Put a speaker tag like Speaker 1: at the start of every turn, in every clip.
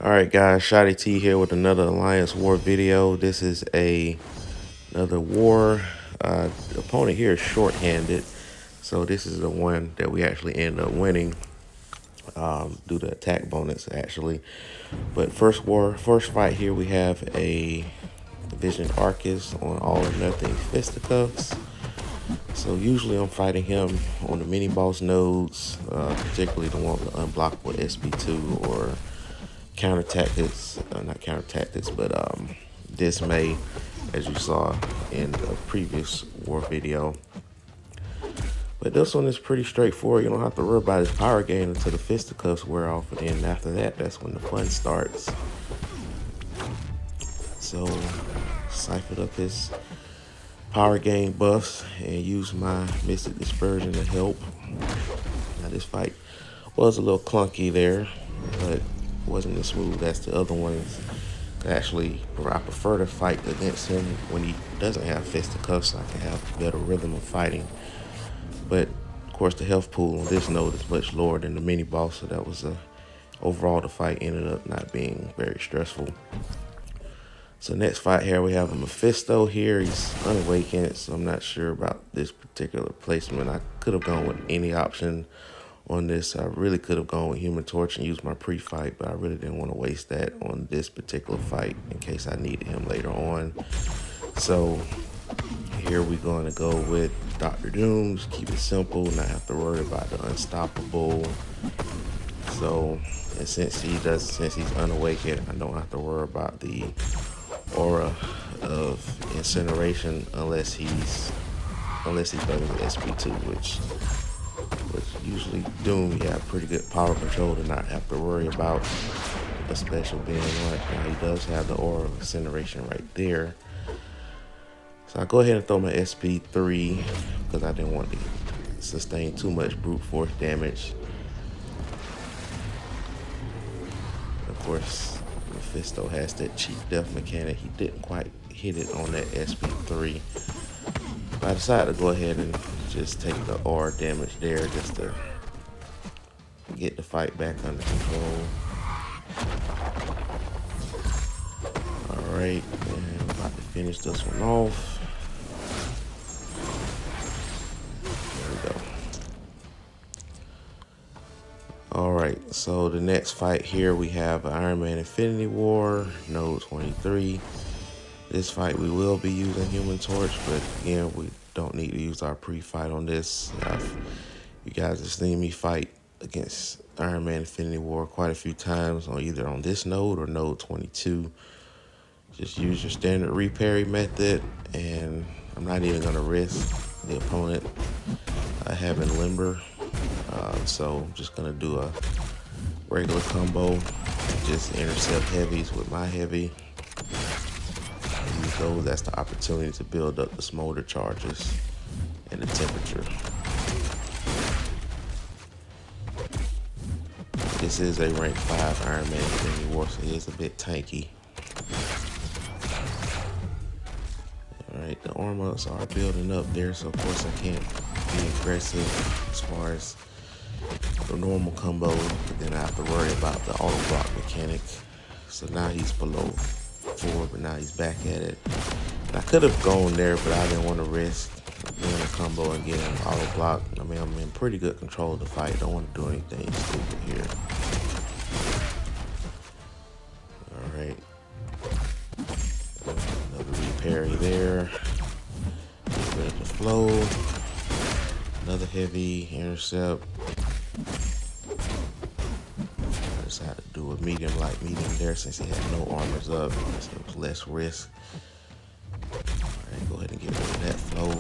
Speaker 1: All right, guys, Shotty T here with another Alliance War video. This is another war. The opponent here is short-handed, so this is the one that we actually end up winning due to attack bonus, actually. But first fight here, we have a Division Arcus on all or nothing fisticuffs. So usually I'm fighting him on the mini boss nodes, particularly the one with the unblockable SB2 or counter tactics, not counter tactics, but dismay, as you saw in the previous war video. But this one is pretty straightforward. You don't have to worry about his power gain until the fisticuffs wear off, and then after that, that's when the fun starts. So, ciphered up his power gain buffs and used my Mystic Dispersion to help. Now this fight was a little clunky there, but wasn't as smooth as the other ones. Actually, I prefer to fight against him when he doesn't have fisticuffs, so I can have better rhythm of fighting. But of course, the health pool on this node is much lower than the mini boss, so that was overall the fight ended up not being very stressful. So next fight here, we have a Mephisto here. He's unawakened, so I'm not sure about this particular placement. I could have gone with any option on this. I really could have gone with Human Torch and used my pre-fight, but I really didn't want to waste that on this particular fight in case I needed him later on. So here we're going to go with Dr. Doom. Just keep it simple, not have to worry about the unstoppable. So, and since he's unawakened, I don't have to worry about the aura of incineration unless he does SP2, which usually Doom, you have pretty good power control to not have to worry about a special being like. Now he does have the aura of incineration right there. So I go ahead and throw my SP3 because I didn't want to sustain too much brute force damage. Of course, Mephisto has that cheap death mechanic. He didn't quite hit it on that SP3. I decided to go ahead and just take the R damage there just to get the fight back under control. Alright, and I'm about to finish this one off. There we go. Alright, so the next fight here we have Iron Man Infinity War, Node 23. This fight we will be using Human Torch, but again, we don't need to use our pre-fight on this. You guys have seen me fight against Iron Man Infinity War quite a few times on either on this node or node 22. Just use your standard reparry method, and I'm not even going to risk the opponent having limber. So I'm just going to do a regular combo, just intercept heavies with my heavy. Use those as the opportunity to build up the smolder charges and the temperature. This is a rank 5 Iron Man Infinity War, so he is a bit tanky. Alright, the armors are building up there, so of course I can't be aggressive as far as the normal combo, but then I have to worry about the auto block mechanic. So now he's below 4, but now he's back at it. And I could have gone there, but I didn't want to risk doing a combo and getting an auto block. I mean, I'm in pretty good control of the fight. Don't want to do anything stupid here. Alright. Another reparry there. Get rid of the flow. Another heavy intercept. I decided to do a medium there since he had no armors up, so it was less risk. Alright, go ahead and get rid of that flow.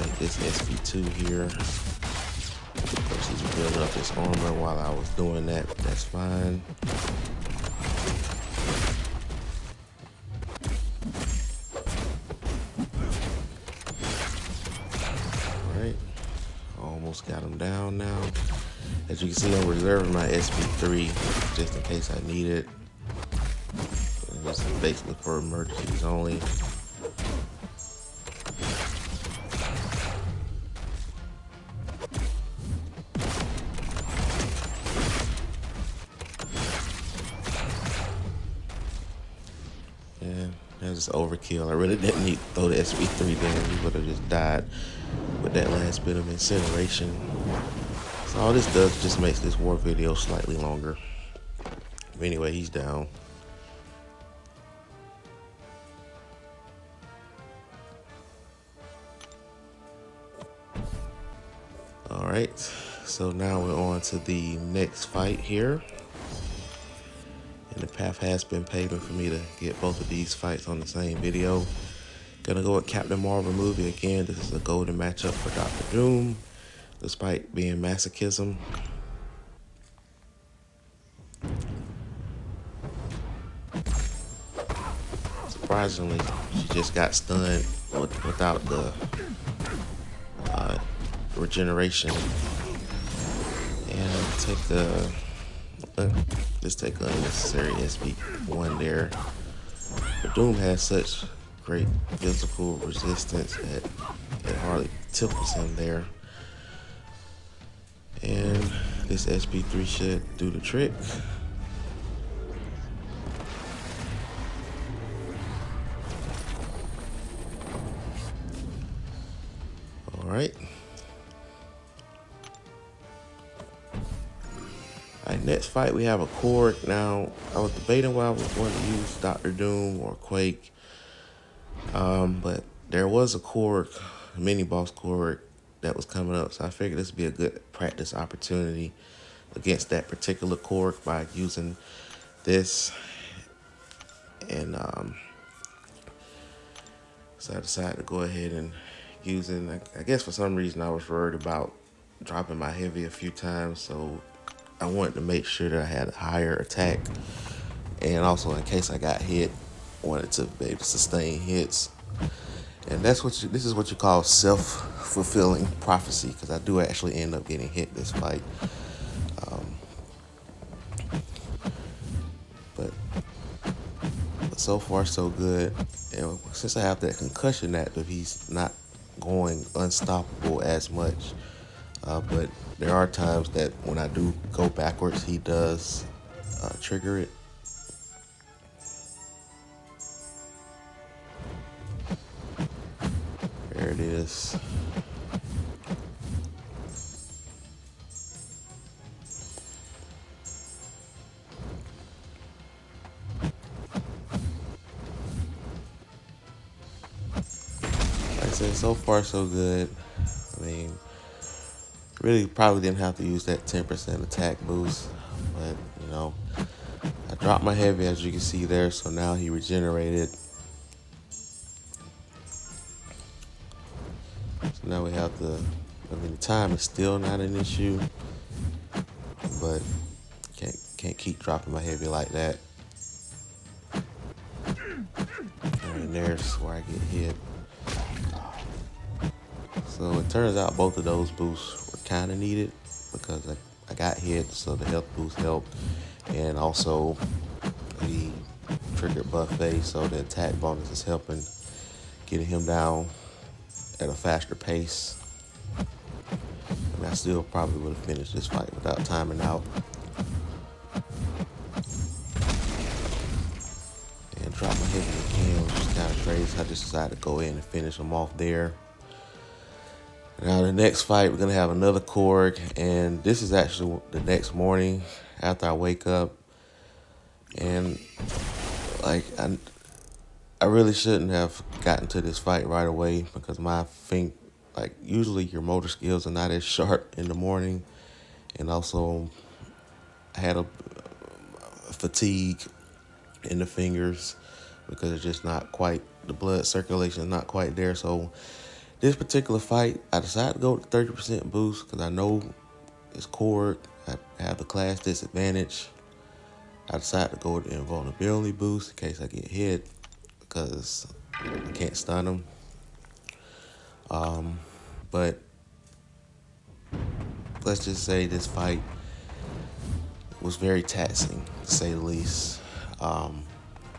Speaker 1: Take this SP2 here. Of course, he's building up his armor while I was doing that, but that's fine. Alright, almost got him down now. As you can see, I'm reserving my SP3 just in case I need it. And this is basically for emergencies only. That's overkill. I really didn't need to throw the SP3 down. He would have just died with that last bit of incineration. So all this does just makes this war video slightly longer. But anyway, he's down. Alright, so now we're on to the next fight here. And the path has been paving for me to get both of these fights on the same video. Gonna go with Captain Marvel movie again. This is a golden matchup for Dr. Doom, despite being masochism. Surprisingly, she just got stunned without the regeneration. And let's take an unnecessary SP1 there. But Doom has such great physical resistance that it hardly tipples him there. And this SP3 should do the trick. Alright. Alright, next fight we have a Quake. Now, I was debating whether I was going to use Dr. Doom or Quake. But there was a Quake, a mini boss Quake that was coming up, so I figured this would be a good practice opportunity against that particular Quake by using this. And so I decided to go ahead and use it. I guess for some reason I was worried about dropping my heavy a few times, so I wanted to make sure that I had a higher attack, and also in case I got hit, wanted to be able to sustain hits. And this is what you call self-fulfilling prophecy, because I do actually end up getting hit this fight. But so far so good. And since I have that concussion active, he's not going unstoppable as much. But there are times that when I do go backwards, he does trigger it. There it is. Like I said, so far so good. I mean, really probably didn't have to use that 10% attack boost, but you know, I dropped my heavy as you can see there, so now he regenerated. So now we have the time is still not an issue, but can't keep dropping my heavy like that. And there's where I get hit. So it turns out both of those boosts were kind of needed because I got hit, so the health boost helped, and also the triggered buffet, so the attack bonus is helping getting him down at a faster pace. And I still probably would have finished this fight without timing out. And drop my heavy again, which is kind of crazy. I just decided to go in and finish him off there. Now the next fight, we're gonna have another Korg, and this is actually the next morning after I wake up. And like I really shouldn't have gotten to this fight right away because usually your motor skills are not as sharp in the morning, and also I had a fatigue in the fingers because it's just not quite, the blood circulation is not quite there. So this particular fight, I decided to go with the 30% boost because I know it's Korg. I have the class disadvantage. I decided to go with the invulnerability boost in case I get hit because I can't stun him. But let's just say this fight was very taxing, to say the least.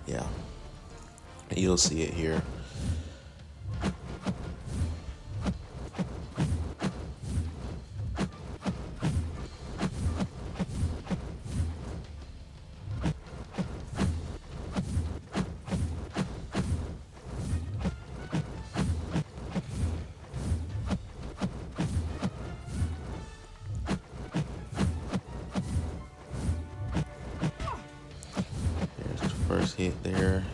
Speaker 1: Yeah, you'll see it here. first hit there.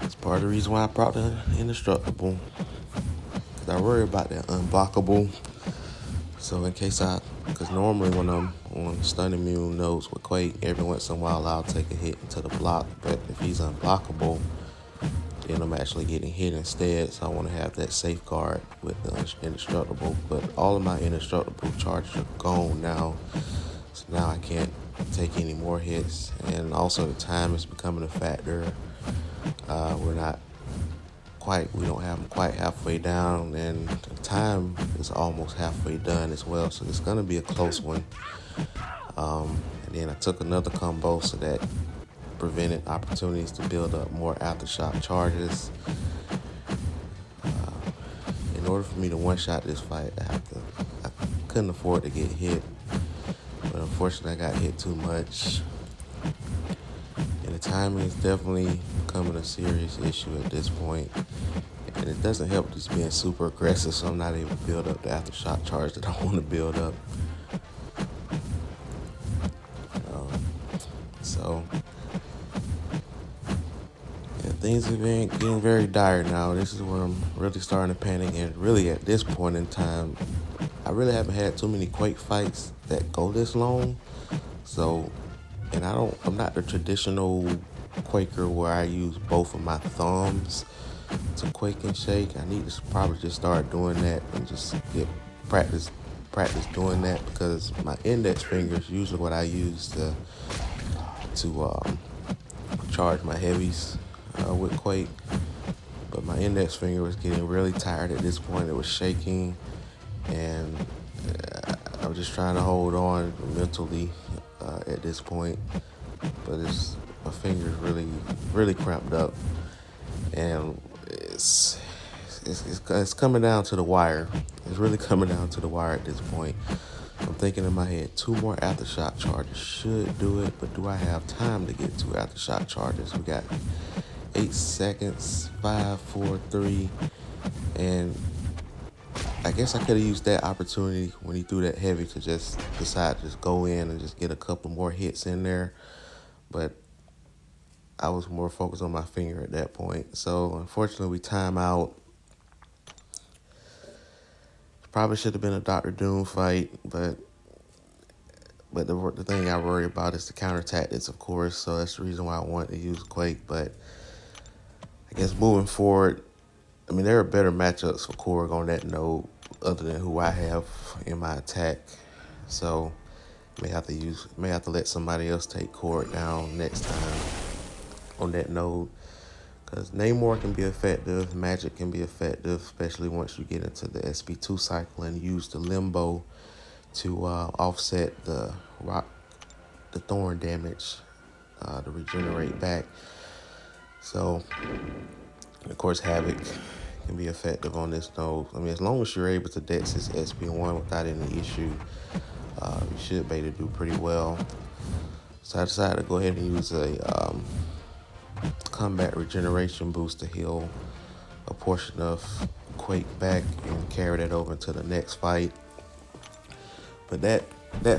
Speaker 1: It's part of the reason why I brought the indestructible. Because I worry about that unblockable. So in case because normally when I'm on stun immune nodes with Quake, every once in a while I'll take a hit into the block. But if he's unblockable, then I'm actually getting hit instead. So I want to have that safeguard with the indestructible. But all of my indestructible charges are gone now. So now I can't take any more hits. And also the time is becoming a factor. We don't have them quite halfway down, and the time is almost halfway done as well, so it's going to be a close one. And then I took another combo so that prevented opportunities to build up more aftershock charges. In order for me to one-shot this fight, I couldn't afford to get hit, but unfortunately I got hit too much. And the timing is definitely becoming a serious issue at this point. And it doesn't help just being super aggressive, so I'm not able to build up the aftershock charge that I want to build up. So yeah, things are getting very dire now. This is where I'm really starting to panic. And really at this point in time, I really haven't had too many Quake fights that go this long. So, and I'm not the traditional Quaker where I use both of my thumbs to Quake and shake. I need to probably just start doing that and just get practice doing that, because my index finger is usually what I use to charge my heavies with Quake. But my index finger was getting really tired at this point. It was shaking, and I was just trying to hold on mentally at this point. But my finger's really cramped up, and it's coming down to the wire. It's really coming down to the wire at this point. I'm thinking in my head, 2 more aftershock charges should do it, but do I have time to get 2 aftershock charges? We got 8 seconds, 5, 4, 3, and I guess I could have used that opportunity when he threw that heavy to just decide to just go in and just get a couple more hits in there, but I was more focused on my finger at that point. So unfortunately, we time out. Probably should have been a Dr. Doom fight, but the thing I worry about is the counter tactics, of course. So that's the reason why I wanted to use Quake. But I guess moving forward, I mean, there are better matchups for Korg on that node other than who I have in my attack. So may have to let somebody else take Korg down next time on that node. Because Namor can be effective, Magic can be effective, especially once you get into the SP2 cycle and use the Limbo to offset the thorn damage to regenerate back. So, of course, Havoc can be effective on this node. I mean, as long as you're able to dex this SP1 without any issue, you should be able to do pretty well. So I decided to go ahead and use a combat regeneration boost to heal a portion of Quake back and carry that over to the next fight. But that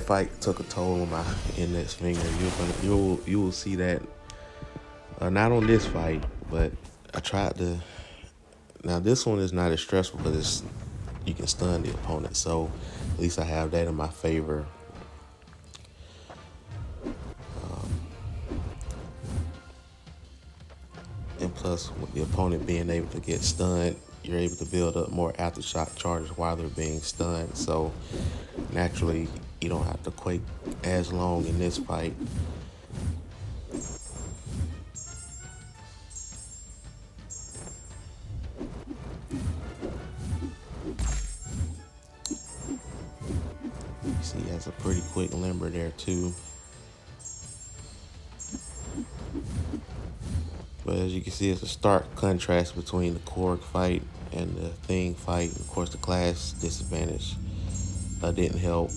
Speaker 1: fight took a toll on my index finger. You will see that not on this fight, but I tried to. Now this one is not as stressful because you can stun the opponent, so at least I have that in my favor. And plus, with the opponent being able to get stunned, you're able to build up more aftershock charges while they're being stunned. So naturally, you don't have to Quake as long in this fight. You see, he has a pretty quick limber there too. But as you can see, it's a stark contrast between the Korg fight and the Thing fight. Of course, the class disadvantage didn't help,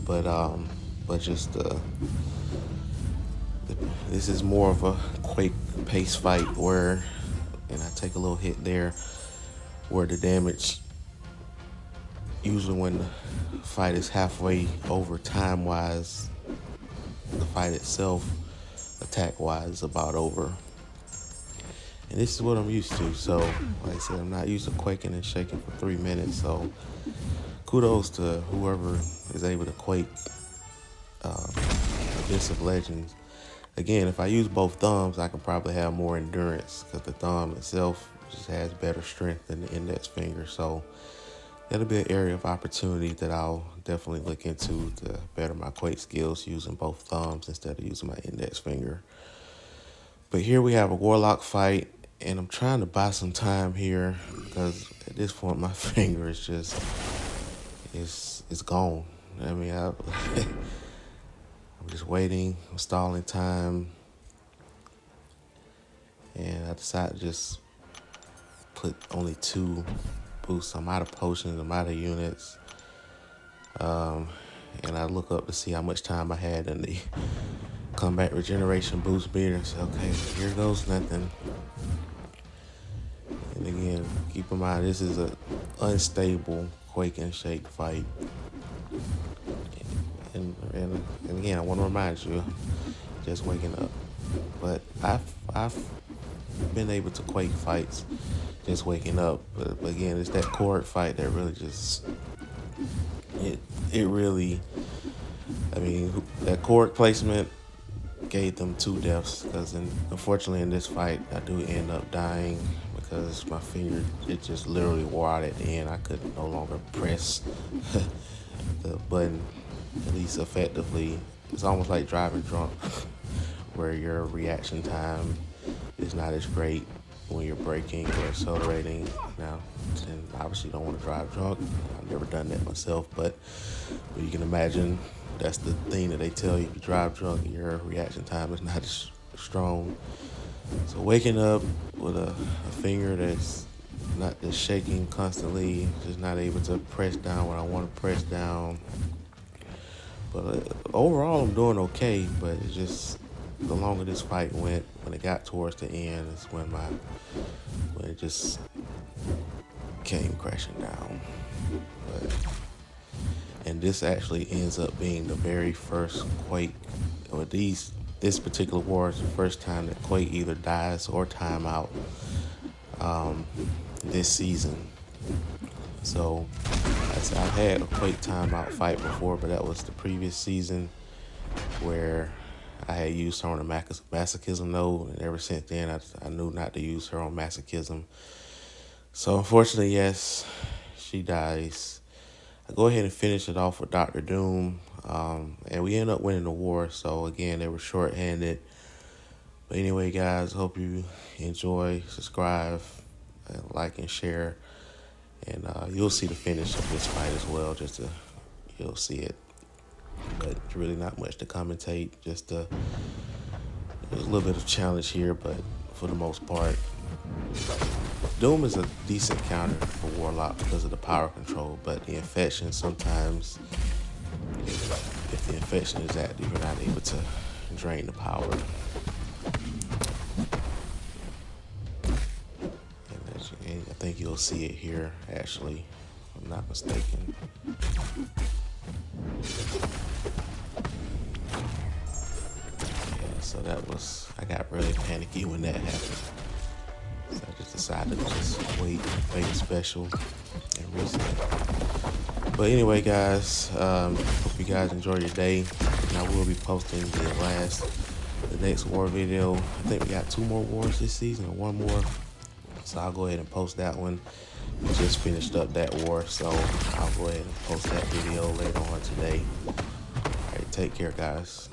Speaker 1: but just this is more of a Quake pace fight where, and I take a little hit there, where the damage, usually when the fight is halfway over time-wise, the fight itself, attack wise is about over. And this is what I'm used to. So, like I said, I'm not used to quaking and shaking for 3 minutes. So, kudos to whoever is able to quake Abyss of Legends. Again, if I use both thumbs, I can probably have more endurance because the thumb itself just has better strength than the index finger. So, that'll be an area of opportunity that I'll definitely look into to better my quake skills using both thumbs instead of using my index finger. But here we have a warlock fight, and I'm trying to buy some time here because at this point my finger is just it's gone. I mean, I'm just waiting, I'm stalling time, and I decided to just put only 2 boosts. I'm out of potions, I'm out of units, and I look up to see how much time I had in the combat regeneration boost meter and say, okay, here goes nothing. And again, keep in mind, this is an unstable quake and shake fight. And again, I want to remind you, just waking up. But I've been able to quake fights just waking up. But again, it's that cord fight that really just it really. I mean, that cord placement gave them 2 deaths because unfortunately in this fight I do end up dying because my finger, it just literally wore out at the end. I could no longer press the button, at least effectively. It's almost like driving drunk where your reaction time is not as great when you're braking or accelerating. Now, and obviously don't want to drive drunk. I've never done that myself, but you can imagine that's the thing that they tell you. If you drive drunk, your reaction time is not as strong. So waking up with a finger that's not just shaking constantly, just not able to press down when I want to press down. But overall, I'm doing okay. But it's just the longer this fight went, when it got towards the end, is when it just came crashing down. And this actually ends up being the very first Quake, or this particular war is the first time that Quake either dies or time out this season. So I've had a Quake timeout fight before, but that was the previous season where I had used her on a masochism node, and ever since then I knew not to use her on masochism. So unfortunately, yes, she dies. I go ahead and finish it off with Dr. Doom, and we end up winning the war. So again, they were short-handed. But anyway, guys, hope you enjoy, subscribe, and like and share. And you'll see the finish of this fight as well. You'll see it. But it's really not much to commentate. There's a little bit of challenge here, but for the most part, Doom is a decent counter for Warlock because of the power control. But the infection, sometimes, if the infection is active, you're not able to drain the power. And I think you'll see it here, actually, if I'm not mistaken. So I got really panicky when that happened. So I just decided to just wait special and reset. But anyway, guys, hope you guys enjoy your day. And I will be posting the next war video. I think we got 2 more wars this season, or 1 more. So I'll go ahead and post that one. We just finished up that war, so I'll go ahead and post that video later on today. All right, take care, guys.